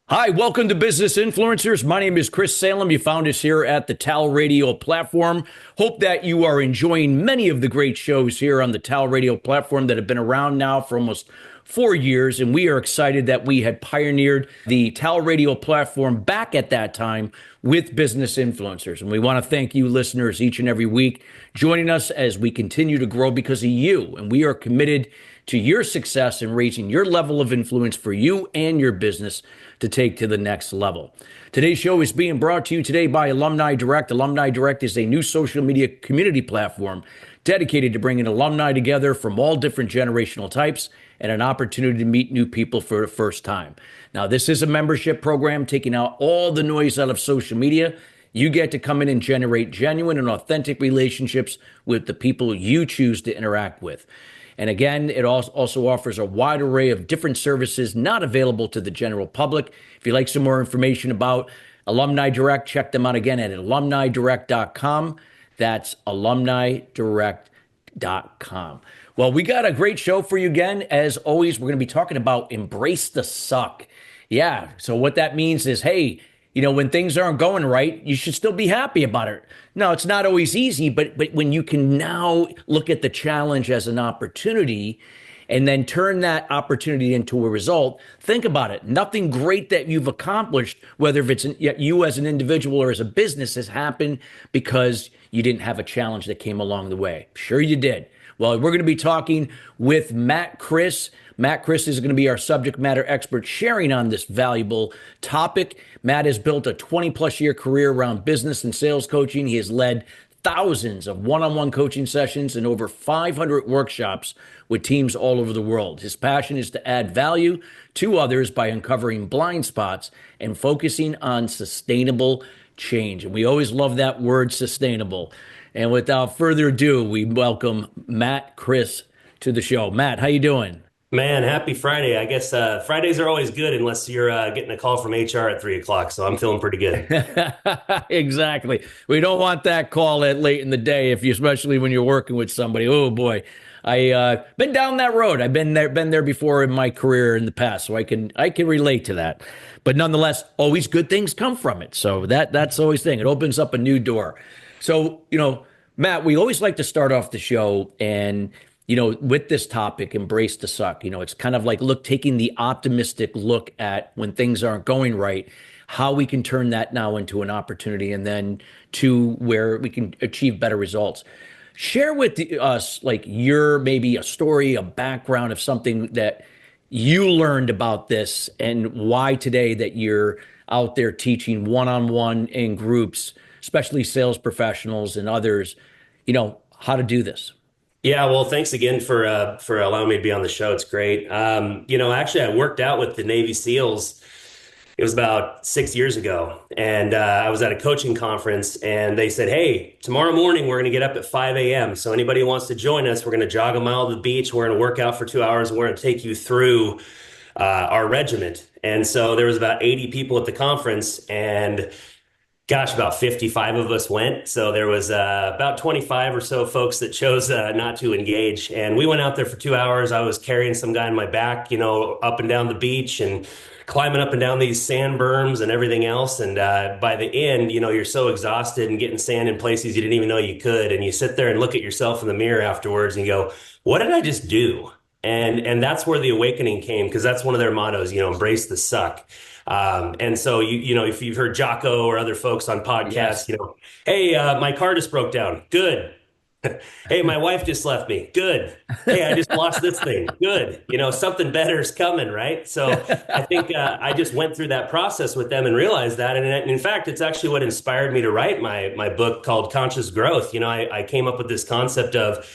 Hi, welcome to Business Influencers. My name is Chris Salem. You found us here at the TALRadio platform. Hope that you are enjoying many of the great shows here on the TALRadio platform that have been around now for almost 4 years. And we are excited that we had pioneered the TALRadio platform back at that time with Business Influencers. And we want to thank you listeners each and every week joining us as we continue to grow because of you. And we are committed to your success and raising your level of influence for you and your business to take to the next level. Today's show is being brought to you today by Alumni Direct. Alumni Direct is a new social media community platform dedicated to bringing alumni together from all different generational types and an opportunity to meet new people for the first time. Now, this is a membership program taking out all the noise out of social media. You get to come in and generate genuine and authentic relationships with the people you choose to interact with. And again, it also offers a wide array of different services not available to the general public. If you'd like some more information about Alumni Direct, check them out again at alumnidirect.com. That's alumnidirect.com. Well, we got a great show for you again. As always, we're going to be talking about embrace the suck. Yeah, so what that means is, hey, you know, when things aren't going right, you should still be happy about it. No, it's not always easy, but when you can now look at the challenge as an opportunity and then turn that opportunity into a result, think about it. Nothing great that you've accomplished, whether if it's you as an individual or as a business, has happened because you didn't have a challenge that came along the way. Sure you did. Well, we're going to be talking with Matt Criss. Matt Criss is going to be our subject matter expert sharing on this valuable topic. Matt has built a 20-plus year career around business and sales coaching. He has led thousands of one-on-one coaching sessions and over 500 workshops with teams all over the world. His passion is to add value to others by uncovering blind spots and focusing on sustainable change. And we always love that word, sustainable. And without further ado, we welcome Matt Criss to the show. Matt, how you doing? Man, happy Friday. I guess Fridays are always good unless you're getting a call from HR at 3 o'clock. So I'm feeling pretty good. Exactly. We don't want that call at late in the day, especially when you're working with somebody. Oh boy, I been down that road. I've been there before in my career in the past, so I can relate to that. But nonetheless, always good things come from it. So that's always the thing. It opens up a new door. So, you know, Matt, we always like to start off the show and, you know, with this topic, embrace the suck. You know, it's kind of like taking the optimistic look at when things aren't going right, how we can turn that now into an opportunity and then to where we can achieve better results. Share with us, like, your maybe a story, a background of something that you learned about this and why today that you're out there teaching one-on-one in groups, especially sales professionals and others, you know, how to do this. Yeah, well, thanks again for allowing me to be on the show. It's great. You know, actually, I worked out with the Navy SEALs. It was about 6 years ago, and I was at a coaching conference, and they said, "Hey, tomorrow morning we're going to get up at 5 a.m. So anybody who wants to join us, we're going to jog a mile to the beach. We're going to work out for 2 hours, and we're going to take you through our regiment." And so there was about 80 people at the conference, and gosh, about 55 of us went. So there was about 25 or so folks that chose not to engage. And we went out there for 2 hours. I was carrying some guy on my back, you know, up and down the beach and climbing up and down these sand berms and everything else. And by the end, you know, you're so exhausted and getting sand in places you didn't even know you could. And you sit there and look at yourself in the mirror afterwards and you go, what did I just do? And that's where the awakening came, because that's one of their mottos, you know, embrace the suck. And so, you know, if you've heard Jocko or other folks on podcasts, yes, you know, hey, my car just broke down. Good. Hey, my wife just left me. Good. Hey, I just lost this thing. Good. You know, something better is coming, right? So I think I just went through that process with them and realized that. And in fact, it's actually what inspired me to write my book called Conscious Growth. You know, I came up with this concept of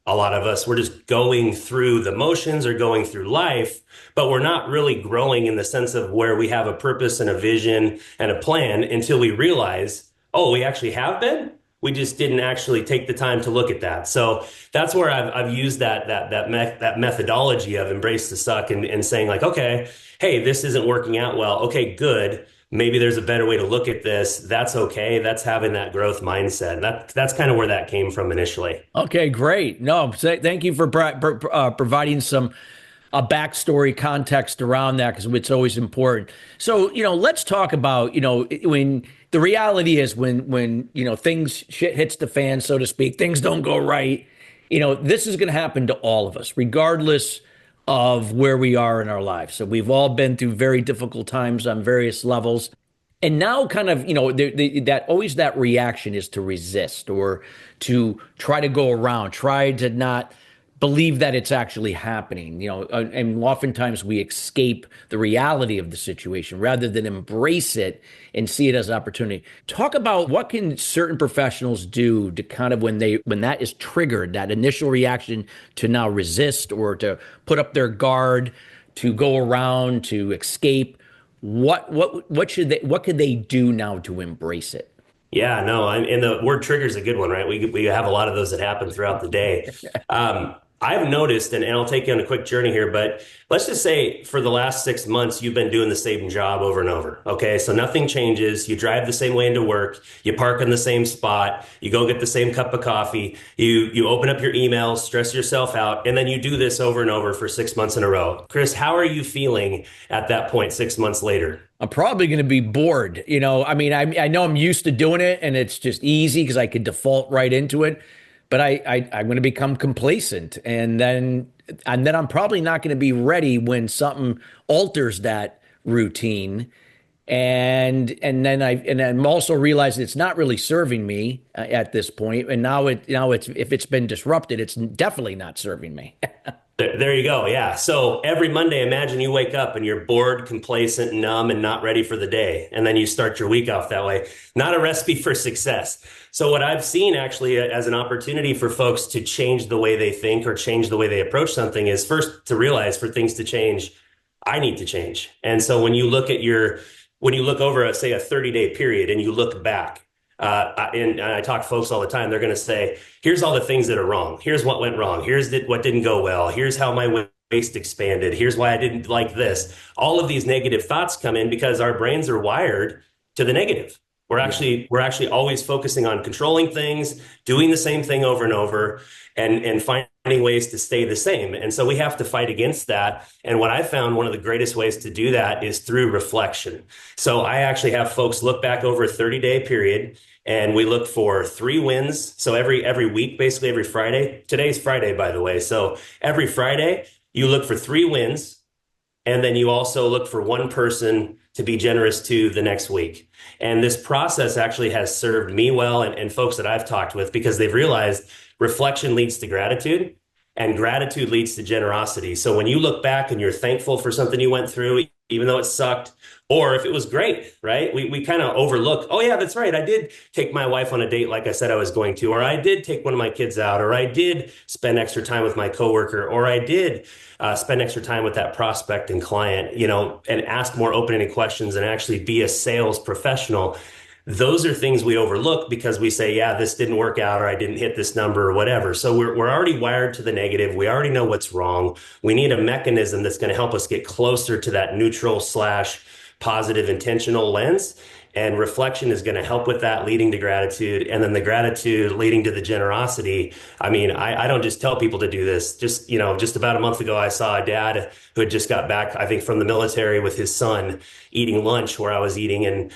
a lot of us, we're just going through the motions or going through life, but we're not really growing in the sense of where we have a purpose and a vision and a plan until we realize, oh, we actually have been. We just didn't actually take the time to look at that. So that's where I've used that methodology of embrace the suck and saying like, okay, hey, this isn't working out well. Okay, good. maybe there's a better way to look at this. That's okay. That's having that growth mindset. That's kind of where that came from initially. Okay, great. No, thank you for providing some a backstory context around that because it's always important. So, let's talk about, when the reality is when, things shit hits the fan, so to speak, things don't go right. This is going to happen to all of us, regardless of where we are in our lives. So we've all been through very difficult times on various levels. And now, kind of, that always that reaction is to resist or to try to go around, try to not believe that it's actually happening, and oftentimes we escape the reality of the situation rather than embrace it and see it as an opportunity. Talk about what can certain professionals do to kind of when that is triggered, that initial reaction to now resist or to put up their guard, to go around, to escape. What could they do now to embrace it? Yeah, no, and the word trigger is a good one, right? We have a lot of those that happen throughout the day. I've noticed, and I'll take you on a quick journey here, but let's just say for the last 6 months, you've been doing the same job over and over. Okay. So nothing changes. You drive the same way into work. You park in the same spot. You go get the same cup of coffee. You open up your emails, stress yourself out, and then you do this over and over for 6 months in a row. Chris, how are you feeling at that point 6 months later? I'm probably going to be bored. I mean, I know I'm used to doing it and it's just easy because I could default right into it. But I'm going to become complacent, and then I'm probably not going to be ready when something alters that routine, and then I'm also realizing it's not really serving me at this point, and now it's if it's been disrupted, it's definitely not serving me. There you go. Yeah. So every Monday, imagine you wake up and you're bored, complacent, numb, and not ready for the day. And then you start your week off that way. Not a recipe for success. So what I've seen actually as an opportunity for folks to change the way they think or change the way they approach something is first to realize for things to change, I need to change. And so when you look over, say, a 30-day period and you look back, and I talk to folks all the time, they're going to say, here's all the things that are wrong. Here's what went wrong. Here's what didn't go well. Here's how my waist expanded. Here's why I didn't like this. All of these negative thoughts come in because our brains are wired to the negative. We're actually always focusing on controlling things, doing the same thing over and over, and finding ways to stay the same. And so we have to fight against that. And what I found one of the greatest ways to do that is through reflection. So I actually have folks look back over a 30-day period, and we look for 3 wins. So every week, basically every Friday. Today's Friday, by the way. So every Friday, you look for 3 wins, and then you also look for one person to be generous to the next week. And this process actually has served me well and folks that I've talked with because they've realized reflection leads to gratitude and gratitude leads to generosity. So when you look back and you're thankful for something you went through, even though it sucked, or if it was great, right? We kind of overlook, oh yeah, that's right. I did take my wife on a date like I said I was going to, or I did take one of my kids out, or I did spend extra time with my coworker, or I did spend extra time with that prospect and client, and ask more open-ended questions and actually be a sales professional. Those are things we overlook because we say, yeah, this didn't work out, or I didn't hit this number or whatever. So we're already wired to the negative. We already know what's wrong. We need a mechanism that's going to help us get closer to that neutral / positive intentional lens. And reflection is going to help with that, leading to gratitude. And then the gratitude leading to the generosity. I mean, I don't just tell people to do this. Just about a month ago, I saw a dad who had just got back, I think, from the military with his son eating lunch where I was eating. And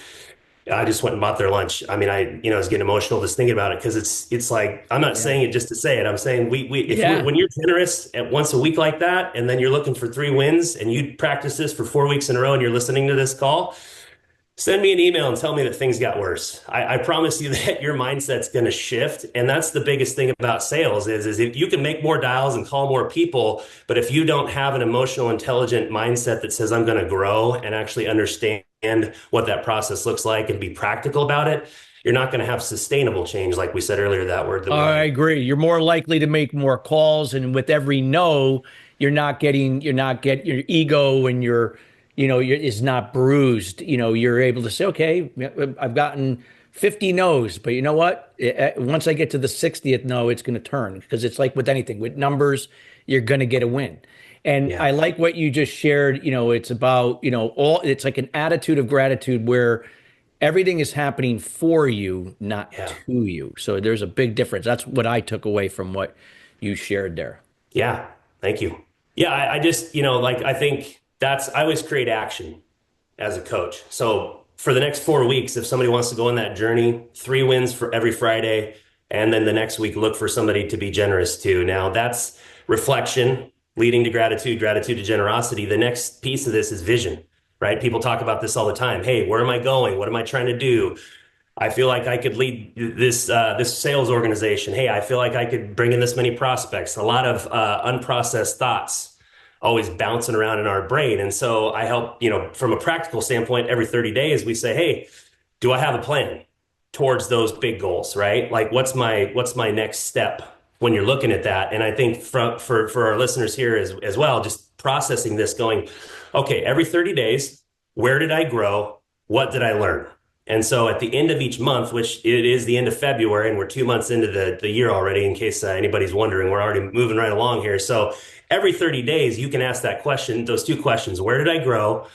I just went and bought their lunch. I mean, I was getting emotional just thinking about it because it's like, I'm not saying it just to say it. I'm saying when you're generous at once a week like that, and then you're looking for 3 wins and you practice this for 4 weeks in a row and you're listening to this call, send me an email and tell me that things got worse. I promise you that your mindset's going to shift. And that's the biggest thing about sales is if you can make more dials and call more people, but if you don't have an emotional, intelligent mindset that says, I'm going to grow and actually understand what that process looks like and be practical about it, you're not going to have sustainable change. Like we said earlier, that word. I agree. You're more likely to make more calls. And with every no, you're not getting your ego and is not bruised. You're able to say, okay, I've gotten 50 no's, but you know what? Once I get to the 60th no, it's going to turn because it's like with anything with numbers, you're going to get a win. And Yeah. I like what you just shared. It's about, it's like an attitude of gratitude where everything is happening for you, not Yeah. to you. So there's a big difference. That's what I took away from what you shared there. Yeah. Thank you. Yeah. I just, like, I think I always create action as a coach. So for the next 4 weeks, if somebody wants to go on that journey, 3 wins for every Friday, and then the next week, look for somebody to be generous to. Now that's reflection leading to gratitude, gratitude to generosity. The next piece of this is vision, right? People talk about this all the time. Hey, where am I going? What am I trying to do? I feel like I could lead this sales organization. Hey, I feel like I could bring in this many prospects. A lot of unprocessed thoughts always bouncing around in our brain. And so I help, from a practical standpoint, every 30 days we say, hey, do I have a plan towards those big goals, right? Like what's my next step when you're looking at that? And I think for our listeners here as well, just processing this going, okay, every 30 days, where did I grow? What did I learn? And so at the end of each month, which it is the end of February, and we're 2 months into the year already, in case anybody's wondering, we're already moving right along here. So every 30 days, you can ask that question, those two questions: where did I grow?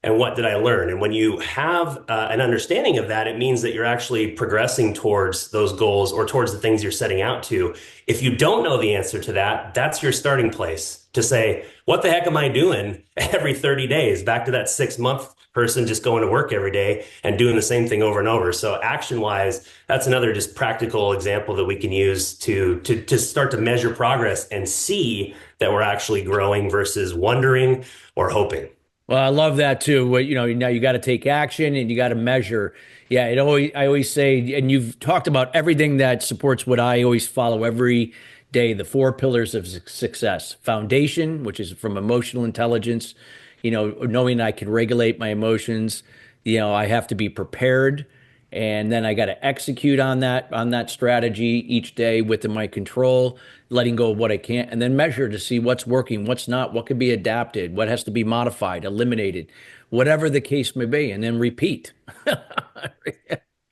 And what did I learn? And when you have an understanding of that, it means that you're actually progressing towards those goals or towards the things you're setting out to. If you don't know the answer to that, that's your starting place to say, what the heck am I doing every 30 days? Back to that 6 month person just going to work every day and doing the same thing over and over. So action wise, that's another just practical example that we can use to start to measure progress and see that we're actually growing versus wondering or hoping. Well, I love that too. Now you got to take action and you got to measure. Yeah, I always say, and you've talked about everything that supports what I always follow every day, the four pillars of success. Foundation, which is from emotional intelligence, knowing I can regulate my emotions. I have to be prepared, and then I got to execute on that strategy each day within my control, letting go of what I can't, and then measure to see what's working, what's not, what can be adapted, what has to be modified, eliminated, whatever the case may be, and then repeat. and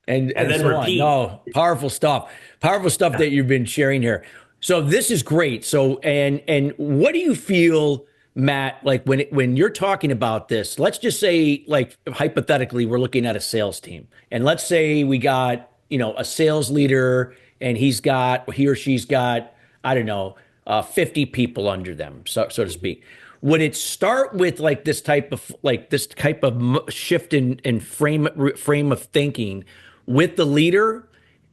And and then so on. repeat. No, powerful stuff that you've been sharing here. So this is great. So and what do you feel, Matt, like when you're talking about this? Let's just say, like, hypothetically, we're looking at a sales team, and let's say we got a sales leader, and he or she's got, I don't know, 50 people under them, so to speak. Would it start with this type of shift in frame of thinking with the leader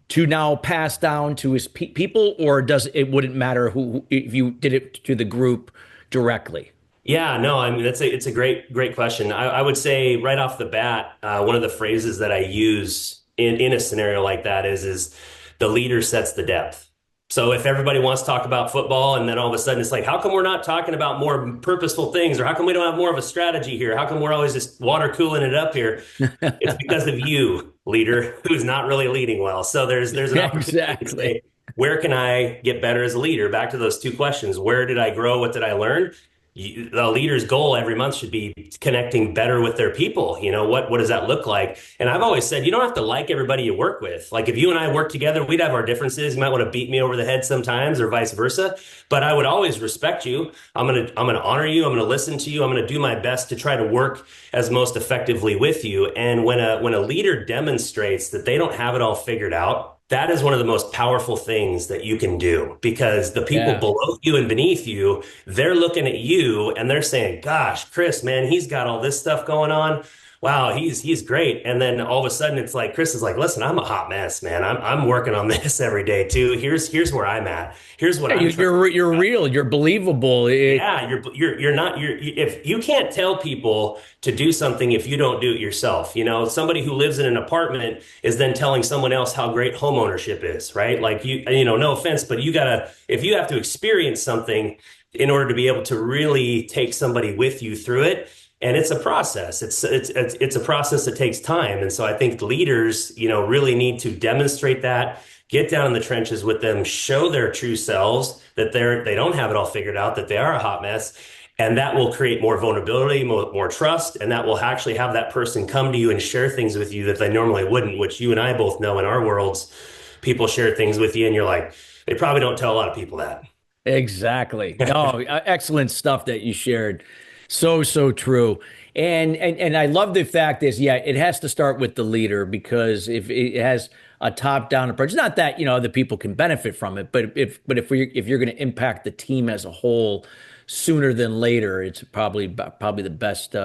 to now pass down to his people, or does it wouldn't matter who if you did it to the group directly? Yeah, no, I mean it's a great question. I would say right off the bat, one of the phrases that I use in a scenario like that is the leader sets the depth. So if everybody wants to talk about football and then all of a sudden it's like, how come we're not talking about more purposeful things, or how come we don't have more of a strategy here? How come we're always just water cooling it up here? It's because of you, leader, who's not really leading well. So there's an opportunity to Exactly. say, where can I get better as a leader? Back to those two questions: where did I grow? What did I learn? The leader's goal every month should be connecting better with their people. What does that look like? And I've always said, you don't have to like everybody you work with. Like if you and I work together, we'd have our differences. You might want to beat me over the head sometimes, or vice versa. But I would always respect you. I'm gonna honor you. I'm gonna listen to you. I'm gonna do my best to try to work as most effectively with you. And when a leader demonstrates that they don't have it all figured out, that is one of the most powerful things that you can do, because the people Yeah. below you and beneath you, they're looking at you and they're saying, gosh, Chris, man, he's got all this stuff going on. Wow, he's great. And then all of a sudden it's like Chris is like, listen, I'm a hot mess, man. I'm working on this every day too. Here's where I'm at. Here's what Yeah, I'm trying. you're real. You're believable. Yeah, you're not if you can't tell people to do something if you don't do it yourself. Somebody who lives in an apartment is then telling someone else how great home ownership is, right? Like no offense, but if you have to experience something in order to be able to really take somebody with you through it. And it's a process. It's a process that takes time. And so I think leaders, really need to demonstrate that, get down in the trenches with them, show their true selves, that they don't have it all figured out, that they are a hot mess. And that will create more vulnerability, more trust, and that will actually have that person come to you and share things with you that they normally wouldn't, which you and I both know in our worlds, people share things with you and you're like, they probably don't tell a lot of people that. Exactly. No, excellent stuff that you shared. So, so true. And I love the fact is, yeah, it has to start with the leader because if it has a top-down approach, not that, other people can benefit from it, but if you're going to impact the team as a whole sooner than later, it's probably the best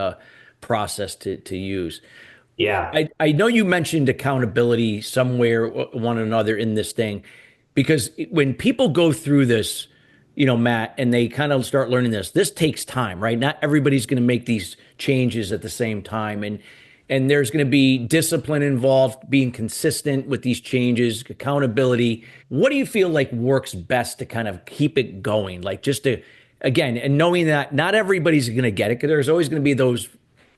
process to use. Yeah. I know you mentioned accountability somewhere, one another in this thing, because when people go through this, Matt, and they kind of start learning this takes time, right? Not everybody's going to make these changes at the same time. And there's going to be discipline involved, being consistent with these changes, accountability. What do you feel like works best to kind of keep it going? Like just to, again, and knowing that not everybody's going to get it, because there's always going to be those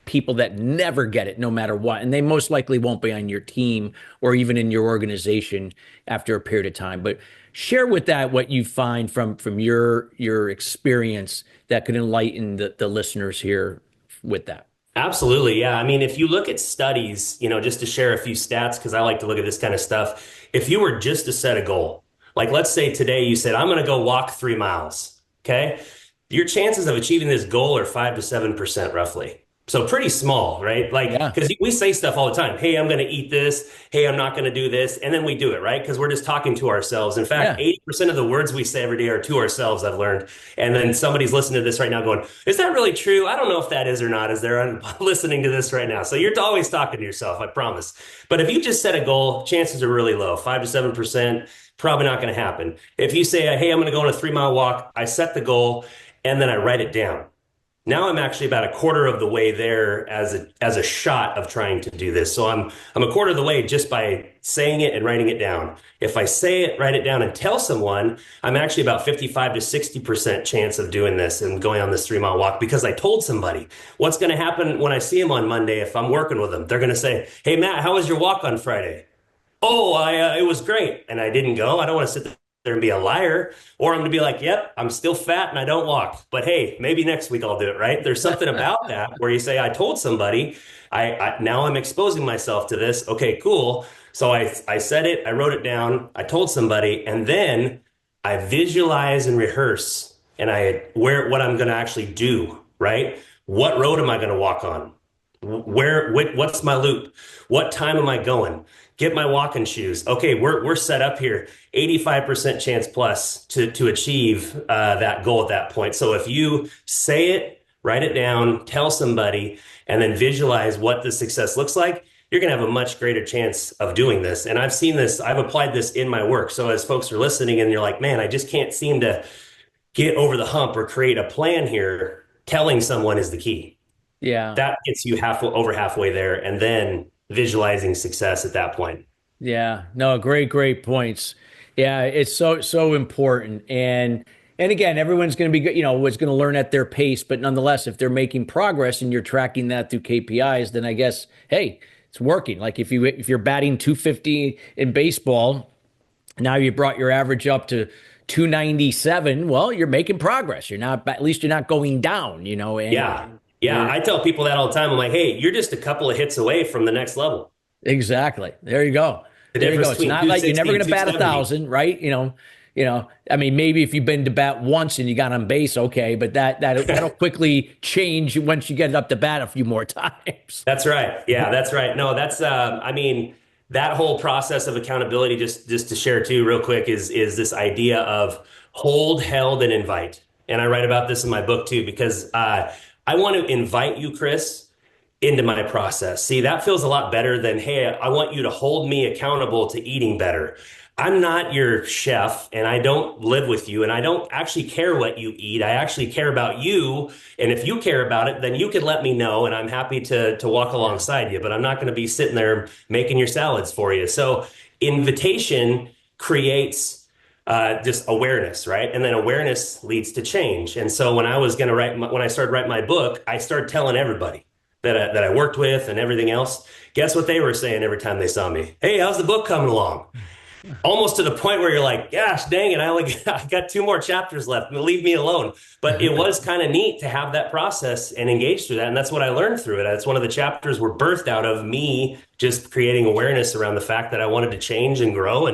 people that never get it no matter what, and they most likely won't be on your team or even in your organization after a period of time. But share with that what you find from your experience that could enlighten the listeners here with that. Absolutely. Yeah. I mean, if you look at studies, just to share a few stats, because I like to look at this kind of stuff. If you were just to set a goal, like let's say today you said, I'm going to go walk 3 miles. Okay. Your chances of achieving this goal are 5 to 7% roughly. So pretty small, right? Like, Yeah, because we say stuff all the time. Hey, I'm going to eat this. Hey, I'm not going to do this. And then we do it, right? Because we're just talking to ourselves. In fact, yeah, 80% of the words we say every day are to ourselves, I've learned. And then somebody's listening to this right now going, is that really true? I don't know if that is or not. Is there listening to this right now? So you're always talking to yourself, I promise. But if you just set a goal, chances are really low, 5 to 7%, probably not going to happen. If you say, hey, I'm going to go on a 3 mile walk, I set the goal and then I write it down. Now I'm actually about a quarter of the way there as a shot of trying to do this. So I'm a quarter of the way just by saying it and writing it down. If I say it, write it down, and tell someone, I'm actually about 55 to 60% chance of doing this and going on this 3 mile walk because I told somebody. What's going to happen when I see them on Monday if I'm working with them? They're going to say, "Hey Matt, how was your walk on Friday?" Oh, it was great, and I didn't go. I don't want to sit there and be a liar, or I'm going to be like, yep, I'm still fat and I don't walk. But hey, maybe next week I'll do it, right? There's something about that where you say, I told somebody, now I'm exposing myself to this. Okay, cool. So I said it, I wrote it down, I told somebody, and then I visualize and rehearse and what I'm going to actually do, right? What road am I going to walk on? What's my loop? What time am I going? Get my walking shoes. Okay, we're set up here. 85% chance plus to achieve that goal at that point. So if you say it, write it down, tell somebody, and then visualize what the success looks like, you're going to have a much greater chance of doing this. And I've seen this, I've applied this in my work. So as folks are listening and you're like, man, I just can't seem to get over the hump or create a plan here, telling someone is the key. yeah. That gets you over halfway there, and then visualizing success at that point. Yeah, no, great points. Yeah, it's so important. And again, everyone's going to be, was going to learn at their pace, but nonetheless, if they're making progress and you're tracking that through KPIs, then I guess, hey, it's working. Like if you're batting 250 in baseball, now you brought your average up to 297. Well, you're making progress. At least you're not going down, Yeah. and Yeah. you're I tell people that all the time. I'm like, hey, you're just a couple of hits away from the next level. exactly. There you go. The There you difference go. It's between not like you're never 260 going and to bat a 270. thousand, right? I mean, maybe if you've been to bat once and you got on base, okay, but that'll quickly change once you get it up to bat a few more times. That's right. Yeah, that's right. No, I mean, that whole process of accountability, just to share too, real quick, is this idea of hold, held, and invite. And I write about this in my book too, because I want to invite you, Chris, into my process. See, that feels a lot better than, hey, I want you to hold me accountable to eating better. I'm not your chef and I don't live with you and I don't actually care what you eat. I actually care about you. And if you care about it, then you can let me know and I'm happy to walk Yeah. alongside you, but I'm not going to be sitting there making your salads for you. So invitation creates just awareness, right? And then awareness leads to change. And so when I was going to when I started writing my book, I started telling everybody that I worked with and everything else. Guess what they were saying every time they saw me? Hey, how's the book coming along? Almost to the point where you're like, gosh, dang it, I got 2 more chapters left. Leave me alone. But it was kind of neat to have that process and engage through that. And that's what I learned through it. That's one of the chapters were birthed out of me just creating awareness around the fact that I wanted to change and grow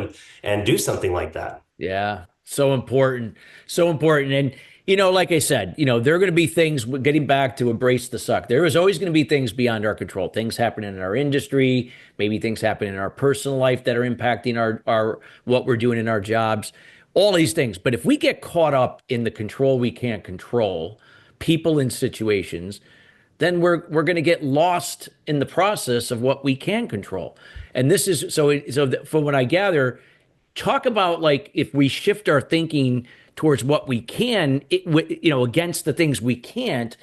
and do something like that. Yeah. So important. So important. And, like I said, there are going to be things getting back to embrace the suck. There is always going to be things beyond our control, things happening in our industry, maybe things happening in our personal life that are impacting our what we're doing in our jobs, all these things. But if we get caught up in the control we can't control, people and situations, then we're going to get lost in the process of what we can control. And this is so from what I gather, talk about like if we shift our thinking towards what we can, against the things we can't,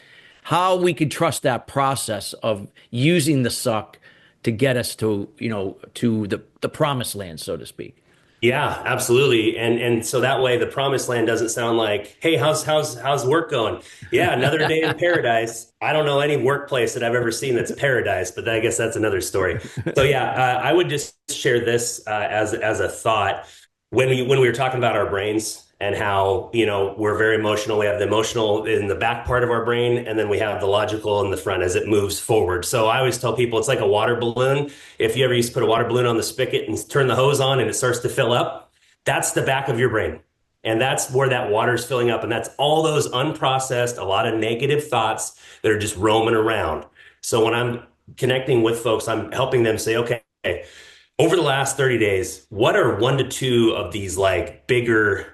how we could trust that process of using the suck to get us to the promised land, so to speak. Yeah, absolutely. And so that way the promised land doesn't sound like, hey, how's work going? Yeah, another day in paradise. I don't know any workplace that I've ever seen that's paradise, but I guess that's another story. So yeah, I would just share this as a thought when we were talking about our brains and how, we're very emotional. We have the emotional in the back part of our brain, and then we have the logical in the front as it moves forward. So I always tell people it's like a water balloon. If you ever used to put a water balloon on the spigot and turn the hose on and it starts to fill up, that's the back of your brain. And that's where that water is filling up. And that's all those unprocessed, a lot of negative thoughts that are just roaming around. So when I'm connecting with folks, I'm helping them say, okay, over the last 30 days, what are one to two of these like bigger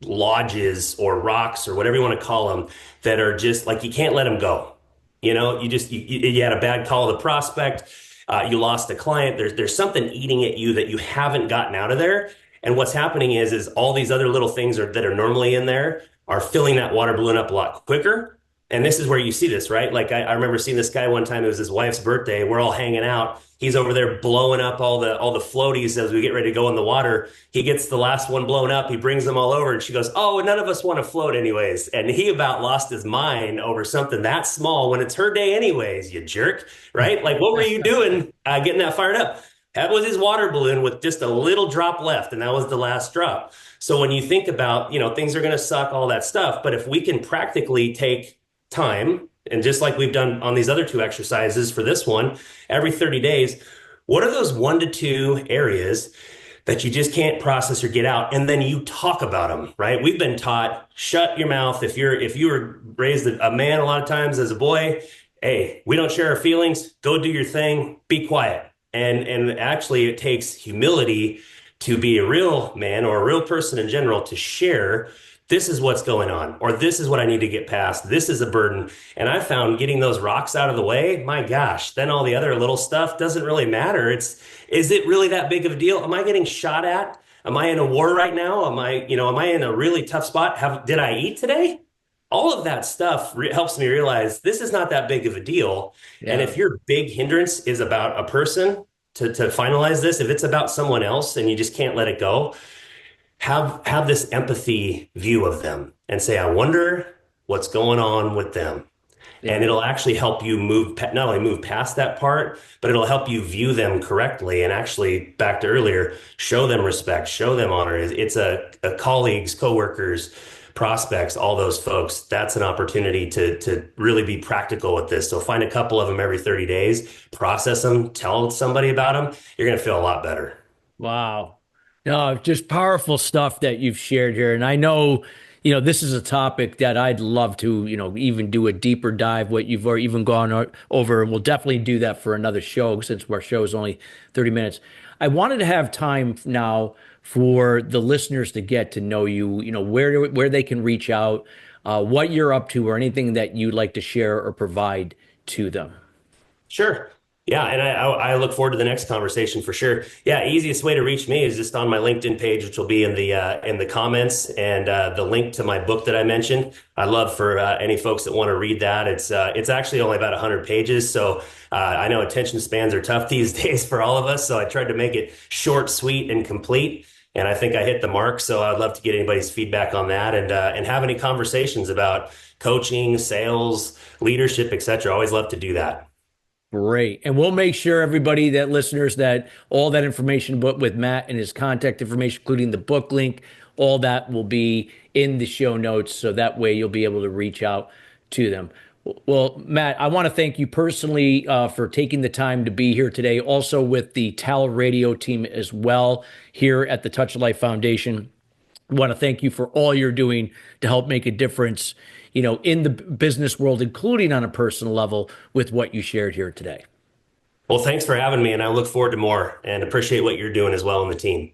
lodges or rocks or whatever you want to call them that are just like you can't let them go? You had a bad call of the prospect, you lost a client. There's something eating at you that you haven't gotten out of there. And what's happening is all these other little things that are normally in there are filling that water balloon up a lot quicker. And this is where you see this, right? Like I remember seeing this guy one time. It was his wife's birthday. We're all hanging out. He's over there blowing up all the floaties as we get ready to go in the water. He gets the last one blown up. He brings them all over, and she goes, "Oh, none of us want to float anyways." And he about lost his mind over something that small when it's her day anyways. You jerk, right? Like, what were you doing, getting that fired up? That was his water balloon with just a little drop left, and that was the last drop. So when you think about, things are going to suck, all that stuff, but if we can practically take time, and just like we've done on these other two exercises for this one, every 30 days, what are those one to two areas that you just can't process or get out? And then you talk about them, right? We've been taught, shut your mouth. If you were raised a man a lot of times as a boy, hey, we don't share our feelings. Go do your thing. Be quiet. And actually, it takes humility to be a real man or a real person in general to share, this is what's going on, or this is what I need to get past. This is a burden. And I found getting those rocks out of the way, my gosh, then all the other little stuff doesn't really matter. Is it really that big of a deal? Am I getting shot at? Am I in a war right now? Am I in a really tough spot? Did I eat today? All of that stuff helps me realize this is not that big of a deal. Yeah. And if your big hindrance is about a person, to finalize this, if it's about someone else and you just can't let it go, have this empathy view of them and say, I wonder what's going on with them. Yeah. And it'll actually help you not only move past that part, but it'll help you view them correctly. And actually, back to earlier, show them respect, show them honor. It's a colleagues, coworkers, prospects, all those folks. That's an opportunity to really be practical with this. So find a couple of them every 30 days, process them, tell somebody about them. You're going to feel a lot better. Wow. No, just powerful stuff that you've shared here. And I know, this is a topic that I'd love to, even do a deeper dive, what you've already even gone over. And we'll definitely do that for another show since our show is only 30 minutes. I wanted to have time now for the listeners to get to know you, where they can reach out, what you're up to, or anything that you'd like to share or provide to them. Sure. Yeah, and I look forward to the next conversation for sure. Yeah, easiest way to reach me is just on my LinkedIn page, which will be in the comments, and the link to my book that I mentioned. I'd love for any folks that want to read that. It's actually only about 100 pages, so I know attention spans are tough these days for all of us. So I tried to make it short, sweet, and complete. And I think I hit the mark. So I'd love to get anybody's feedback on that and have any conversations about coaching, sales, leadership, et cetera. Always love to do that. Great. And we'll make sure everybody that listeners that all that information with Matt and his contact information, including the book link, all that will be in the show notes. So that way you'll be able to reach out to them. Well, Matt, I want to thank you personally for taking the time to be here today, also with the TALRadio team as well here at the Touch of Life Foundation. I want to thank you for all you're doing to help make a difference, in the business world, including on a personal level with what you shared here today. Well, thanks for having me, and I look forward to more and appreciate what you're doing as well on the team.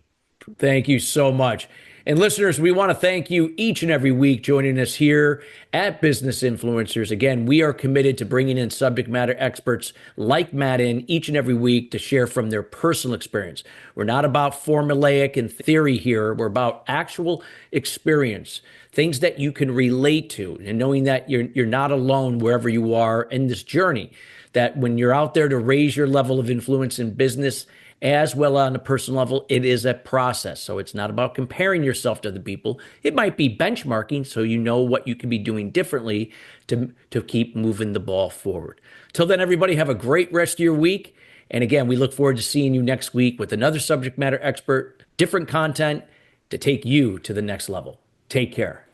Thank you so much. And listeners, we want to thank you each and every week joining us here at Business Influencers. Again, we are committed to bringing in subject matter experts like Matt in each and every week to share from their personal experience. We're not about formulaic and theory here. We're about actual experience, things that you can relate to, and knowing that you're not alone wherever you are in this journey, that when you're out there to raise your level of influence in business, as well on a personal level, it is a process. So it's not about comparing yourself to other people. It might be benchmarking so you know what you can be doing differently to keep moving the ball forward. Till then, everybody, have a great rest of your week. And again, we look forward to seeing you next week with another subject matter expert, different content to take you to the next level. Take care.